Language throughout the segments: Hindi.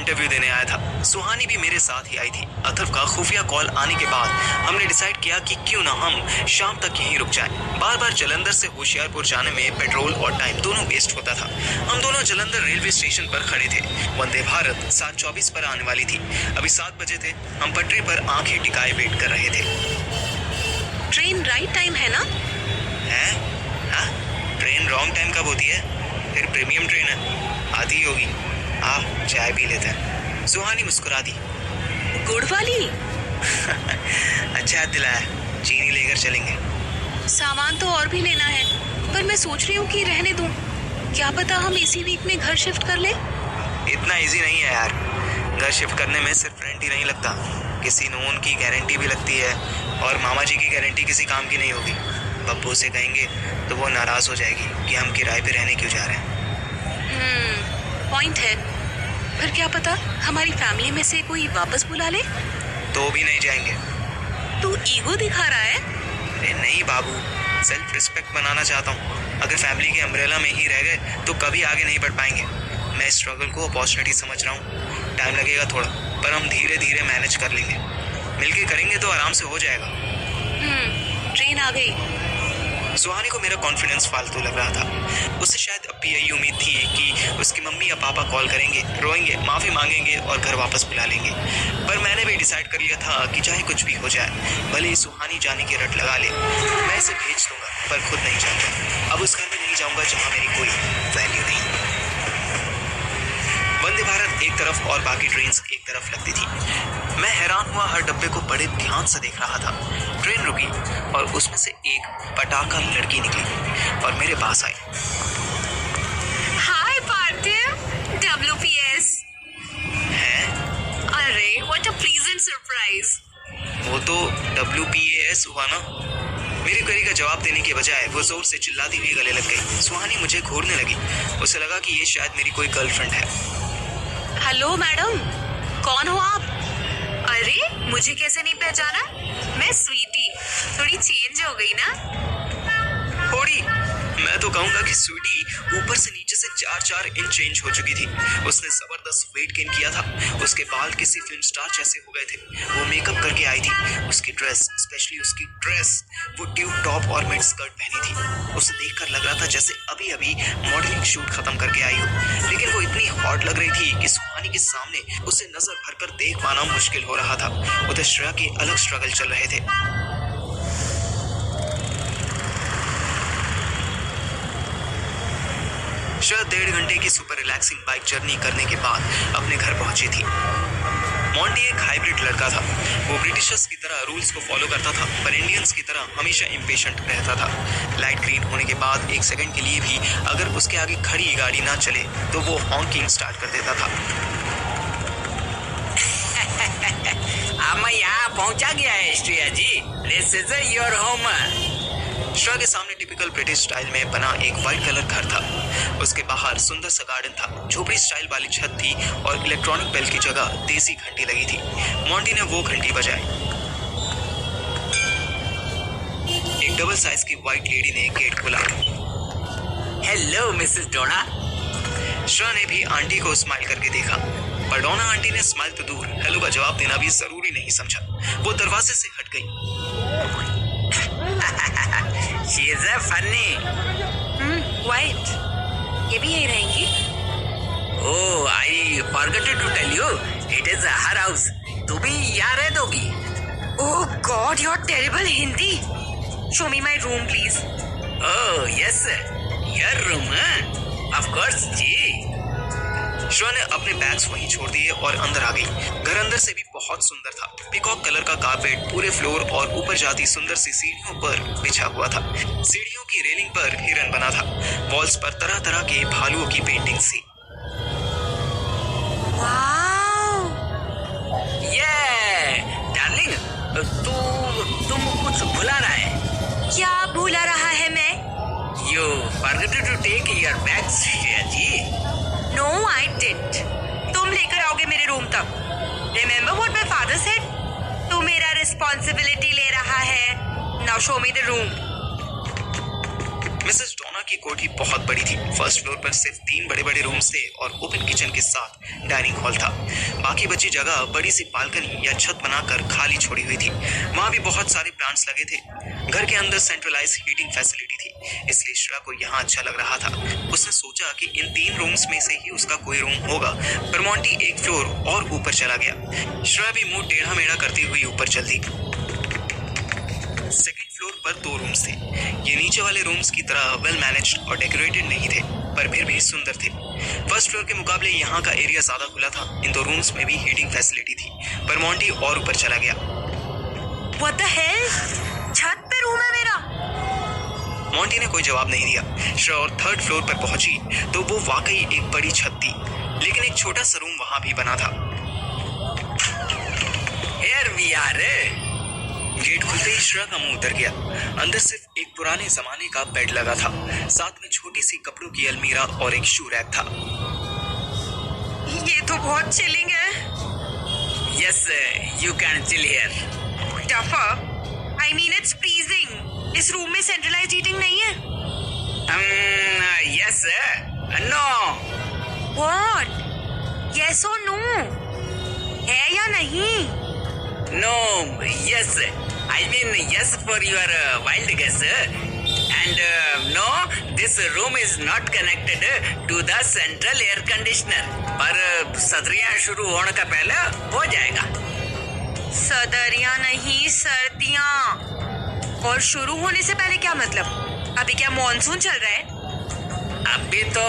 इंटरव्यू देने आया था। सुहानी भी मेरे साथ ही आई थी। अथर्व का खुफिया कॉल आने के बाद हमने डिसाइड किया कि क्यों ना हम शाम तक यहीं रुक जाएं। बार बार जालंधर से होशियारपुर जाने में पेट्रोल और टाइम दोनों वेस्ट होता था। हम दोनों जालंधर रेलवे स्टेशन पर खड़े थे। वंदे भारत 7:24 पर आने वाली थी। अभी 7 बजे थे। हम पटरी पर आंखें टिकाए वेट कर रहे थे। ट्रेन राइट टाइम है ना? है? हाँ? ट्रेन रॉन्ग टाइम कब होती है? फिर प्रीमियम ट्रेन है, आती होगी। हाँ, चाय पी लेते हैं। सुहानी मुस्कुरा दी। गुड़ वाली? अच्छा दिलाया, चीनी लेकर चलेंगे। सामान तो और भी लेना है, पर मैं सोच रही हूँ कि रहने दूं। क्या पता हम इसी वीक में घर शिफ्ट कर ले। इतना इजी नहीं है यार। घर शिफ्ट करने में सिर्फ रेंट ही नहीं लगता, किसी नून की गारंटी भी लगती है, और मामा जी की गारंटी किसी काम की नहीं होगी। बब्बू से कहेंगे तो वो नाराज हो जाएगी कि हम किराए पे रहने क्यों जा रहे हैं। पॉइंट है। फिर क्या पता हमारी फैमिली में से कोई वापस बुला ले। तो भी नहीं जाएंगे। तू ईगो दिखा रहा है? अरे नहीं बाबू, सेल्फ रिस्पेक्ट बनाना चाहता हूँ। अगर फैमिली के अम्ब्रेला में ही रह गए तो कभी आगे नहीं बढ़ पाएंगे। मैं स्ट्रगल को अपॉर्चुनिटी समझ रहा हूँ। टाइम लगेगा थोड़ा, पर हम धीरे धीरे मैनेज कर लेंगे। मिलके करेंगे तो आराम से हो जाएगा। ट्रेन आ गई। सुहानी को मेरा कॉन्फिडेंस फालतू लग रहा था। उसे शायद अब भी यही उम्मीद थी कि उसकी मम्मी या पापा कॉल करेंगे, रोएंगे, माफी मांगेंगे और घर वापस बुला लेंगे। पर मैंने भी डिसाइड कर लिया था कि चाहे कुछ भी हो जाए, भले ही सुहानी जाने की रट लगा ले, मैं इसे भेज दूंगा, पर खुद नहीं जाऊंगा। अब उस घर में नहीं जाऊंगा जहां मेरी कोई वैल्यू नहीं। वंदे भारत एक तरफ और बाकी ट्रेन्स एक तरफ लगती थी। मैं हैरान हुआ, हर डब्बे को बड़े ध्यान से देख रहा था। ट्रेन रुकी और उसमें से एक पटाखा लड़की निकली और मेरे पास आई। हाय पार्थिव, WPS। है? अरे व्हाट अ प्लीजेंट सरप्राइज। वो तो WPAS हुआ ना। मेरी क्वेरी का जवाब देने के बजाय वो जोर से चिल्लाती हुई गले लग गई। सुहानी मुझे घूरने लगी। उसे लगा कि ये शायद मेरी कोई गर्लफ्रेंड है। हेलो मैडम, कौन हो आप? अरे मुझे कैसे नहीं पहचाना? मैं स्वीटी। थोड़ी चेंज हो गई ना? थोड़ी? मैं तो कहूंगा कि स्वीटी ऊपर से नीचे से 4-4 इंच चेंज हो चुकी थी। उसने जबरदस्त वेट गेन किया था। उसके बाल किसी फिल्म स्टार जैसे हो गए थे। वो मेकअप करके आई थी। उसकी ड्रेस, स्पेशली उसकी ड्रेस, वो ट्यूब टॉप और मिड स्कर्ट पहनी थी। उसे देखकर लग रहा था जैसे अभी अभी मॉडलिंग शूट खत्म करके आई हो। लेकिन वो इतनी हॉट लग रही थी कि सुहानी के सामने उसे नजर भरकर देख पाना मुश्किल हो रहा था। उधर श्रेया के अलग स्ट्रगल चल रहे थे। शायद 1.5 घंटे की सुपर रिलैक्सिंग बाइक जर्नी करने के बाद अपने घर पहुंची थी। मॉन्टी एक हाइब्रिड लड़का था। वो ब्रिटिशर्स की तरह रूल्स को फॉलो करता था, पर इंडियंस की तरह हमेशा इम्पेशेंट रहता था। लाइट ग्रीन होने के बाद 1 सेकंड के लिए भी अगर उसके आगे खड़ी गाड़ी ना चले तो वो हॉन्किंग स्टार्ट कर देता था। मैं यहाँ पहुँचा गया है Shreya ji. This is your home. Shreya के सामने टिपिकल ब्रिटिश स्टाइल में बना एक व्हाइट कलर घर था। उसके बाहर सुंदर सा गार्डन था। झोपड़ी स्टाइल वाली छत थी और इलेक्ट्रॉनिक बेल की जगह देसी घंटी लगी थी। मॉन्टी ने वो घंटी बजाई। एक डबल साइज की व्हाइट लेडी ने गेट खोला। हेलो मिसेस डोना। श्रेया ने भी आंटी को स्माइल करके देखा, पर डोना आंटी ने स्माइल तो दूर, हेलो का जवाब देना भी जरूरी नहीं समझा। वो दरवाजे से हट गई। She is a funny. White, ये भी यही रहेंगी? Oh, I forgot to tell you. It is her house. तू भी यहाँ रह दोगी? Oh God, you're terrible Hindi. Show me my room, please. Oh yes, your room. Of course जी। श्रेया ने अपने बैग्स वहीं छोड़ दिए और अंदर आ गई। घर अंदर से भी बहुत सुंदर था। पीकॉक कलर का कारपेट पूरे फ्लोर और ऊपर जाती सुंदर सी सीढ़ियों पर बिछा हुआ था। सीढ़ियों की रेलिंग पर हिरन बना था। वॉल्स पर तरह तरह के भालुओं की पेंटिंग सी। वाव! ये डार्लिंग, तुम कुछ भुला रहा है। क्या भूला रहा है मैं? You forgot to take your bags, Shreya ji. No, I didn't. तुम लेकर आओगे मेरे रूम तक। Remember what my father said? तू मेरा रिस्पॉन्सिबिलिटी ले रहा है। Now show me the room. Mrs Donna की कोठी बहुत बड़ी थी। फर्स्ट फ्लोर पर सिर्फ 3 बड़े बड़े रूम्स थे और ओपन किचन के साथ डाइनिंग हॉल था। बाकी बची जगह बड़ी सी बालकनी या छत बनाकर खाली छोड़ी हुई थी। वहां भी बहुत सारे प्लांट्स लगे थे। घर के अंदर सेंट्रलाइज हीटिंग फैसिलिटी थी, इसलिए श्रेया को यहाँ अच्छा लग रहा था। उसने सोचा कि इन 3 रूम्स में से ही उसका कोई रूम होगा, पर मोंटी एक फ्लोर और ऊपर चला गया। श्रेया भी मुंह टेढ़ा मेढ़ा करती हुई ऊपर चल दी। सेकंड फ्लोर पर 2 रूम्स थे। ये नीचे वाले रूम्स की तरह वेल मैनेज्ड और डेकोरेटेड नहीं थे, पर फिर भी सुंदर थे। फर्स्ट फ्लोर के मुकाबले यहाँ का एरिया ज्यादा खुला था। इन 2 रूम्स में भी हीटिंग फैसिलिटी थी, पर मोंटी और ऊपर चला गया। What the hell? छत पे रूम है मेरा। मोंटी ने कोई जवाब नहीं दिया। श्रेया और 3rd फ्लोर पर पहुंची तो वो वाकई एक बड़ी छत थी, लेकिन एक छोटा सा रूम वहां भी बना था। Here we are. गेट खुलते ही श्रेया का मुंह उतर गया। अंदर सिर्फ एक पुराने जमाने का बेड लगा था, साथ में छोटी सी कपड़ों की अलमीरा और एक शू रैक था। ये तो बहुत चिलिंग है। Yes, you can chill here. Tougher? I mean it's freezing. इस रूम में सेंट्रलाइज्ड हीटिंग नहीं है। Yes, no. What? Yes or no? है या नहीं? No, yes. I mean yes for your wild guess. And no, this room is not connected to the central air conditioner. पर सदरियाँ शुरू होने का पहले हो जाएगा। सदरियाँ नहीं, सर्दियाँ। और शुरू होने से पहले क्या मतलब? अभी क्या मॉनसून चल रहा है? अभी तो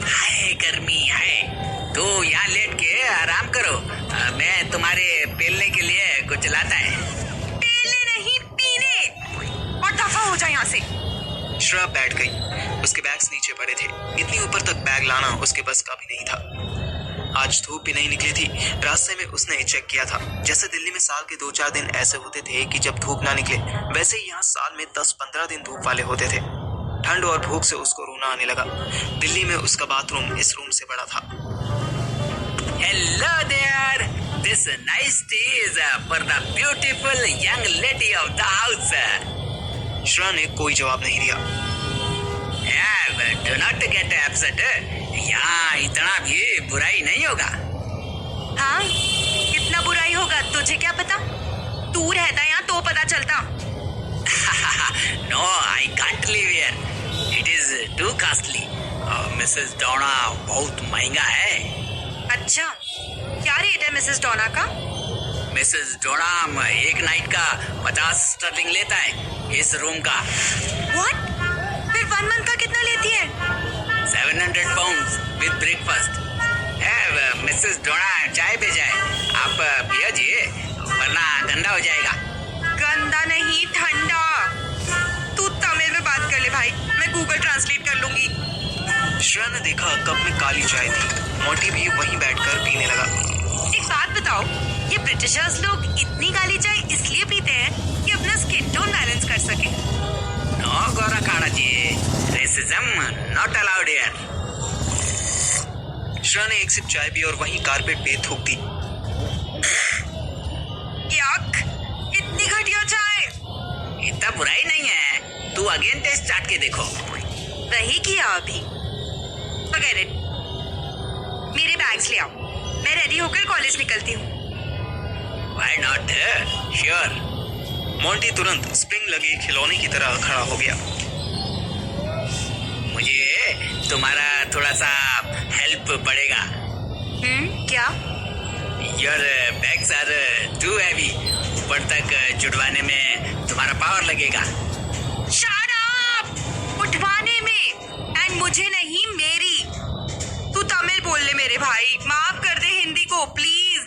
हाय गर्मी है। तो यहाँ लेट के आराम करो। मैं तुम्हारे पेलने के लिए कुछ लाता है। पीने नहीं, पीने। और दफा हो जाए यहाँ से। श्रेया बैठ गई। उसके बैग्स नीचे पड़े थे। इतनी ऊपर तक बैग लाना उसके बस का भी नहीं था। आज धूप भी नहीं निकली थी। रास्ते में उसने चेक किया था। जैसे दिल्ली में साल के 2-4 दिन ऐसे होते थे कि जब धूप ना निकले, वैसे ही यहाँ साल में 10-15 दिन धूप वाले होते थे। ठंड और भूख से उसको रोना आने लगा। दिल्ली में उसका बाथरूम इस रूम से बड़ा था। Hello there. This nice tea is for the beautiful young lady of the house. Shreya ने कोई जवाब नहीं दिया। Do not get upset. यहाँ इतना भी बुराई नहीं होगा। हाँ? कितना बुराई होगा तुझे क्या पता? तू रहता यहाँ तो पता चलता। No, I can't live here. It is too costly. Mrs. Donna बहुत महंगा है। अच्छा, क्या रेट है मिसेस डोना का? मिसेस डोना एक नाइट का 50 स्टर्लिंग लेता है इस रूम का। What? फिर 1 मंथ का कितना लेती है? 700 pounds with breakfast. मिसेस डोना चाय भेजा है, आप पियोजिए वरना गंदा हो जाएगा। गंदा नहीं, ठंडा। तू तमिल में बात कर ले भाई, मैं गूगल ट्रांसलेट कर लूंगी। श्रेया ने देखा कप में काली चाय थी। मोंटी भी वहीं बैठकर पीने लगा। एक बात बताओ, ये ब्रिटिशर्स लोग इतनी काली चाय इसलिए पीते हैं कि अपना स्किन टोन बैलेंस कर सके। नो गौरा खाना जी, racism not allowed here. Shreya ने एक सिप चाय पी और वहीं कारपेट पे थूक दी। याक, इतनी घटिया चाय। इतना बुराई नहीं है, तू अगेन टेस्ट चाट के देखो। वही किया अभी। Forget it. मेरे बैग्स ले आओ, मैं रेडी होकर कॉलेज निकलती हूँ। Why not? Sure. मोंटी तुरंत स्प्रिंग लगे खिलौने की तरह खड़ा हो गया। मुझे तुम्हारा थोड़ा सा हेल्प पड़ेगा। क्या? Your bags are too heavy. ऊपर तक जुड़वाने में तुम्हारा पावर लगेगा। Shut up! उठवाने में, एंड मुझे नहीं, मेरी। तू तमिल बोल ले मेरे भाई, माफ कर दे हिंदी को प्लीज।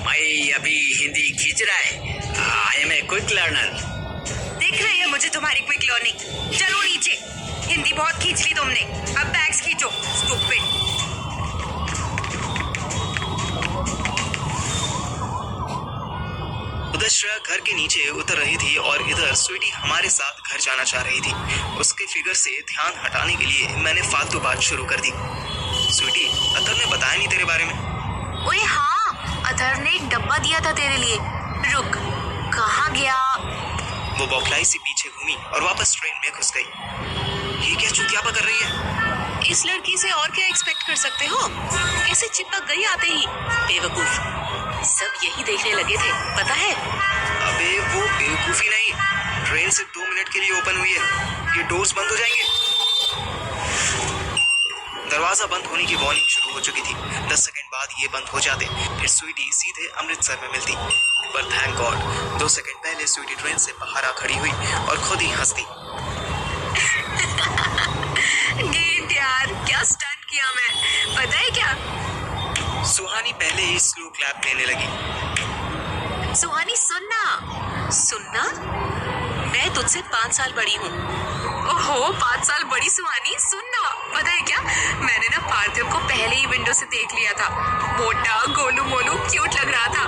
मैं अभी हिंदी खींच रहा है। I am a quick learner. दिख रही है मुझे तुम्हारी क्विक लर्निंग। चलो नीचे, हिंदी बहुत खींच ली तुमने, अब बैग्स खींचो, स्टूपिड। उधर श्रेया घर के नीचे उतर रही थी और इधर स्वीटी हमारे साथ घर जाना चाह रही थी। उसके फिगर से ध्यान हटाने के लिए मैंने फालतू बात शुरू कर दी। स्वीटी, अतर ने बताया नहीं तेरे बारे में? ओए हाँ, अतर ने एक डब्बा दिया था तेरे लिए। रुक, कहाँ गया? वो बौखलाई से पीछे घूमी और वापस ट्रेन में घुस गई। ये क्या चुतियापा कर रही है? इस लड़की से और क्या एक्सपेक्ट कर सकते हो? कैसे चिपक गई आते ही? बेवकूफ, सब यही देखने लगे थे, पता है? अबे वो बेवकूफी नहीं, ट्रेन सिर्फ 2 मिनट के लिए ओपन हुई है, ये डोर्स बंद हो जाएंगे। दरवाजा बंद होने की वार्निंग शुरू हो चुकी थी। 10 सेकंड बाद ये बंद हो जाते, फिर स्वीटी सीधे अमृतसर में मिलती। पर थैंक गॉड 2 सेकंड पहले स्वीटी ट्रेन से बाहर आ खड़ी हुई और खुद ही हंसती। गेट यार, क्या स्टंट किया मैं, पता है क्या? सुहानी पहले ही स्लो क्लैप लेने लगी। सुहानी सुनना, सुनना, मैं तुझसे 5 साल बड़ी हूँ। ओहो, 5 साल बड़ी सुहानी, सुनना, पता है क्या? मैंने ना पार्थिव को पहले ही विंडो से देख लिया था। मोटा, गोलू मोलू, क्यूट लग रहा था।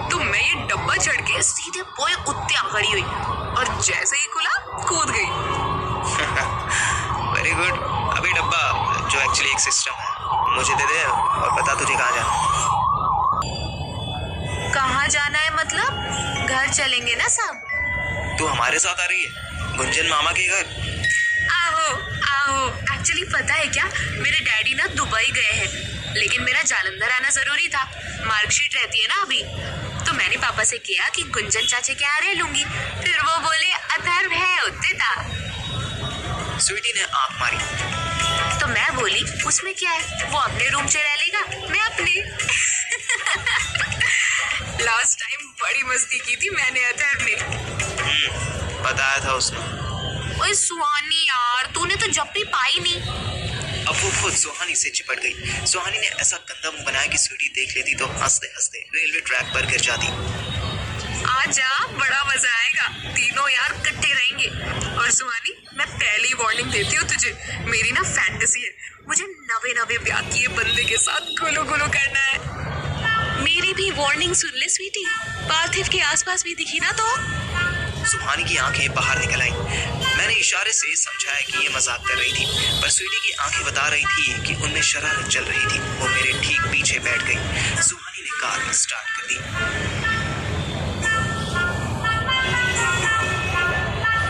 तो मैं ये डब्बा चढ़ के सीधे पोए उत्ते आ खड़ी हुई और जैसे ही खुला कूद गई। Very good. अभी डब्बा, जो एक्चुअली एक सिस्टम है, मुझे दे दे और बता तुझे कहाँ जाना है। कहाँ जाना है मतलब? घर चलेंगे ना सब? तू हमारे साथ आ रही है गुंजन मामा के घर? आओ आओ, एक्चुअली पता है क्या, मेरे डैडी ना दुबई गए हैं, लेकिन मेरा जालंधर आना जरूरी था, मार्कशीट रहती है ना अभी। तो मैंने पापा से किया कि गुंजन चाचे के यहाँ रह लूंगी, फिर वो बोले अथर्व है उत्ते था। स्वीटी ने आंख मारी। तो मैं बोली उसमें क्या है, वो अपने रूम से रह लेगा, मैं अपने। लास्ट टाइम बड़ी मस्ती की थी मैंने अथर्व ने। बताया था उसने। ओए सुहानी यार, तूने तो जब भी पाई नहीं। अब वो खुद सुहानी से चिपट गई। सुहानी ने ऐसा गंदा मुंह बनाया कि स्वीटी देख लेती तो हंसते हंसते रेलवे ट्रैक पर गिर जाती। आजा, बड़ा मजा आएगा, तीनों यार इकट्ठे रहेंगे। और सुहानी, मैं पहली वार्निंग देती हूँ तुझे, मेरी ना फैंटेसी है, मुझे नवे ब्याह किए बंदे के साथ गुलू गुलू करना है। मेरी भी वार्निंग सुन ले स्वीटी, पार्थिव के आसपास भी दिखी ना तो। सुहानी की आंखें बाहर निकल आई। मैंने इशारे से समझाया कि ये मजाक कर रही थी, पर स्वीटी की आंखें बता रही थी कि उनमें शरारत चल रही थी। वो मेरे ठीक पीछे बैठ गई। सुहानी ने कार स्टार्ट कर दी।